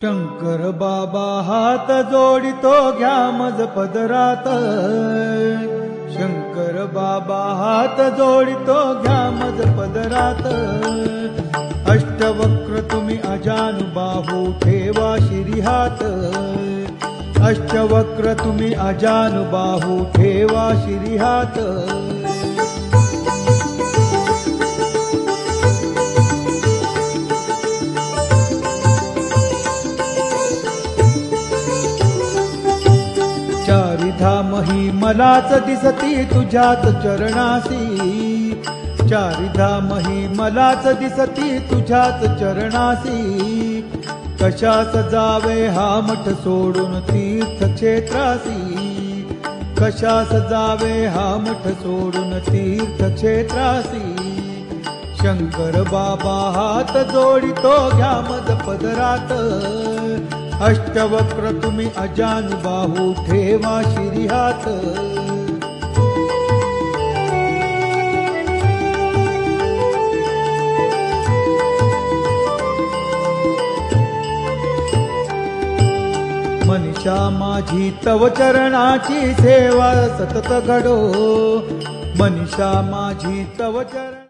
शंकर बाबा हात जोडितो घ्या मज पदरात। शंकर बाबा हात जोडितो घ्या मज पदरात। अष्टवक्र तुम्ही अजानुबाहू ठेवा शिरीहात। अष्टवक्र तुम्ही अजानुबाहू ठेवा शिरीहात। चारिधाम ही मलाच दिसती तुझ्याच चरणासी। चारिधाम ही मलाच दिसती तुझ्याच चरणासी। कशास जावे हा मठ सोडून तीर्थक्षेत्रासी। कशास जावे हा मठ सोडून तीर्थक्षेत्रासी। शंकर बाबा हात जोडितो घ्या मज पदरात। अष्टवक्र तुम्ही अजानुबाहू ठेवा शिरीहात। मनीषा माझी तव चरणाची सेवा सतत घडो। मनीषा माझी तव चरण